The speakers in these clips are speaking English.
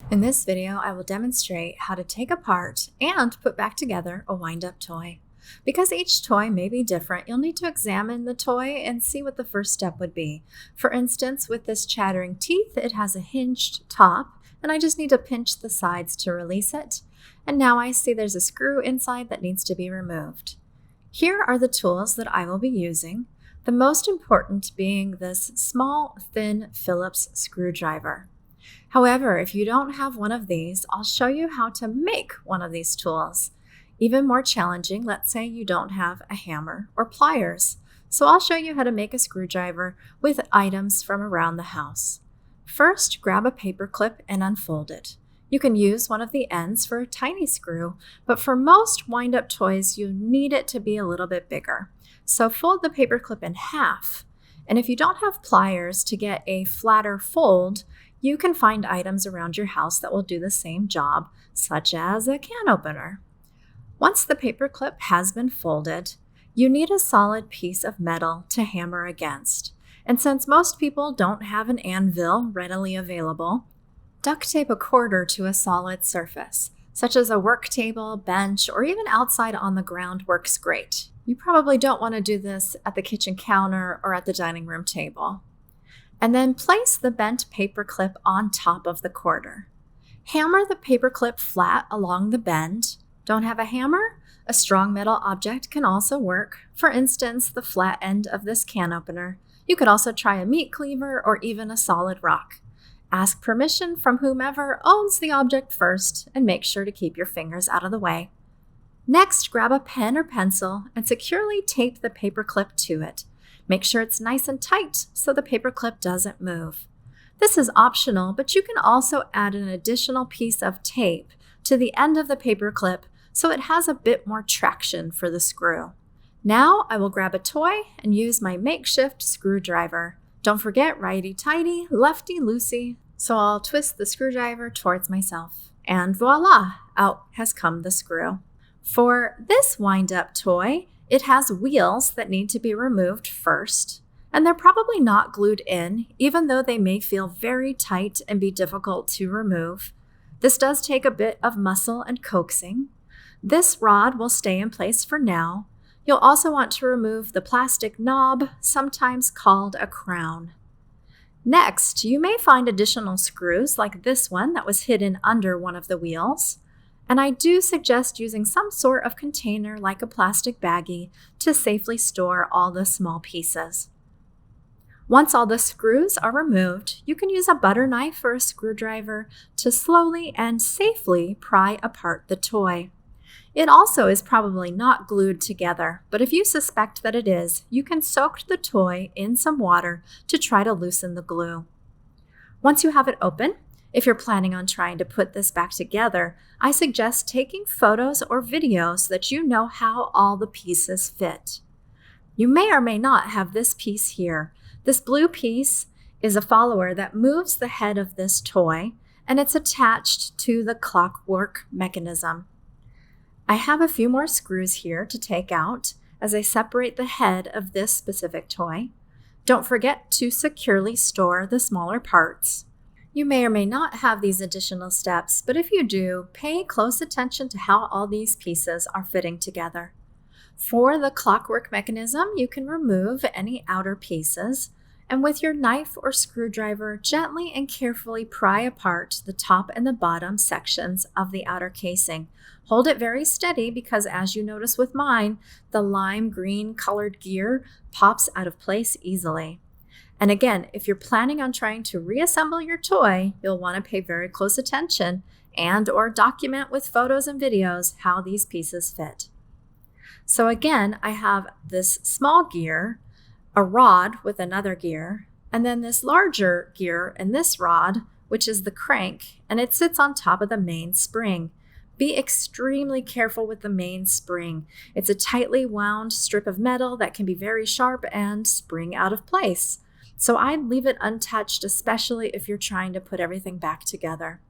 In this video, I will demonstrate how to take apart and put back together a wind-up toy. Because each toy may be different, you'll need to examine the toy and see what the first step would be. For instance, with this chattering teeth, it has a hinged top, and I just need to pinch the sides to release it. And now I see there's a screw inside that needs to be removed. Here are the tools that I will be using, the most important being this small, thin Phillips screwdriver. However, if you don't have one of these, I'll show you how to make one of these tools. Even more challenging, let's say you don't have a hammer or pliers. So I'll show you how to make a screwdriver with items from around the house. First, grab a paper clip and unfold it. You can use one of the ends for a tiny screw, but for most wind-up toys, you need it to be a little bit bigger. So fold the paper clip in half. And if you don't have pliers to get a flatter fold, you can find items around your house that will do the same job, such as a can opener. Once the paper clip has been folded, you need a solid piece of metal to hammer against. And since most people don't have an anvil readily available, duct tape a quarter to a solid surface, such as a work table, bench, or even outside on the ground works great. You probably don't want to do this at the kitchen counter or at the dining room table. And then place the bent paper clip on top of the quarter. Hammer the paper clip flat along the bend. Don't have a hammer? A strong metal object can also work. For instance, the flat end of this can opener. You could also try a meat cleaver or even a solid rock. Ask permission from whomever owns the object first and make sure to keep your fingers out of the way. Next, grab a pen or pencil and securely tape the paper clip to it. Make sure it's nice and tight so the paper clip doesn't move. This is optional, but you can also add an additional piece of tape to the end of the paper clip so it has a bit more traction for the screw. Now I will grab a toy and use my makeshift screwdriver. Don't forget righty-tighty, lefty-loosey. So I'll twist the screwdriver towards myself. And voila, out has come the screw. For this wind-up toy, it has wheels that need to be removed first, and they're probably not glued in, even though they may feel very tight and be difficult to remove. This does take a bit of muscle and coaxing. This rod will stay in place for now. You'll also want to remove the plastic knob, sometimes called a crown. Next, you may find additional screws like this one that was hidden under one of the wheels. And I do suggest using some sort of container like a plastic baggie to safely store all the small pieces. Once all the screws are removed, you can use a butter knife or a screwdriver to slowly and safely pry apart the toy. It also is probably not glued together, but if you suspect that it is, you can soak the toy in some water to try to loosen the glue. Once you have it open, if you're planning on trying to put this back together, I suggest taking photos or videos so that you know how all the pieces fit. You may or may not have this piece here. This blue piece is a follower that moves the head of this toy, and it's attached to the clockwork mechanism. I have a few more screws here to take out as I separate the head of this specific toy. Don't forget to securely store the smaller parts. You may or may not have these additional steps, but if you do, pay close attention to how all these pieces are fitting together. For the clockwork mechanism, you can remove any outer pieces, and with your knife or screwdriver, gently and carefully pry apart the top and the bottom sections of the outer casing. Hold it very steady because, as you notice with mine, the lime green colored gear pops out of place easily. And again, if you're planning on trying to reassemble your toy, you'll want to pay very close attention and/or document with photos and videos how these pieces fit. So again, I have this small gear, a rod with another gear, and then this larger gear and this rod, which is the crank, and it sits on top of the main spring. Be extremely careful with the main spring. It's a tightly wound strip of metal that can be very sharp and spring out of place. So I'd leave it untouched, especially if you're trying to put everything back together.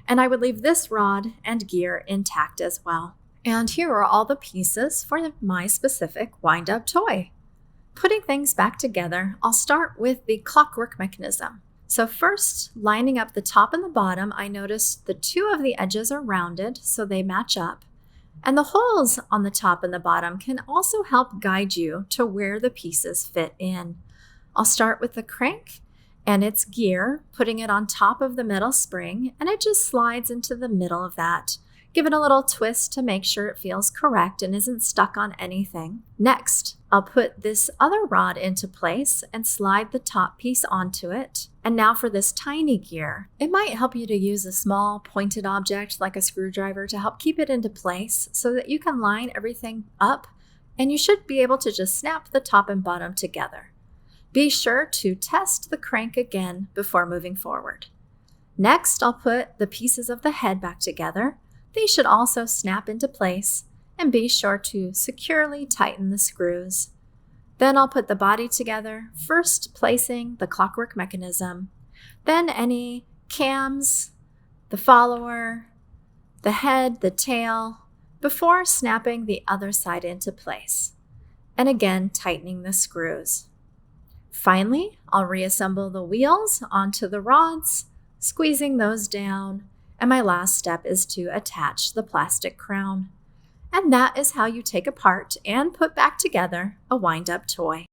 And I would leave this rod and gear intact as well. And here are all the pieces for my specific wind-up toy. Putting things back together, I'll start with the clockwork mechanism. So first, lining up the top and the bottom, I noticed the two of the edges are rounded so they match up. And the holes on the top and the bottom can also help guide you to where the pieces fit in. I'll start with the crank and its gear, putting it on top of the metal spring, and it just slides into the middle of that. Give it a little twist to make sure it feels correct and isn't stuck on anything. Next, I'll put this other rod into place and slide the top piece onto it. And now for this tiny gear. It might help you to use a small pointed object like a screwdriver to help keep it into place so that you can line everything up, and you should be able to just snap the top and bottom together. Be sure to test the crank again before moving forward. Next, I'll put the pieces of the head back together. These should also snap into place, and be sure to securely tighten the screws. Then I'll put the body together, first placing the clockwork mechanism, then any cams, the follower, the head, the tail, before snapping the other side into place, and again tightening the screws. Finally, I'll reassemble the wheels onto the rods, squeezing those down, and my last step is to attach the plastic crown. And that is how you take apart and put back together a wind-up toy.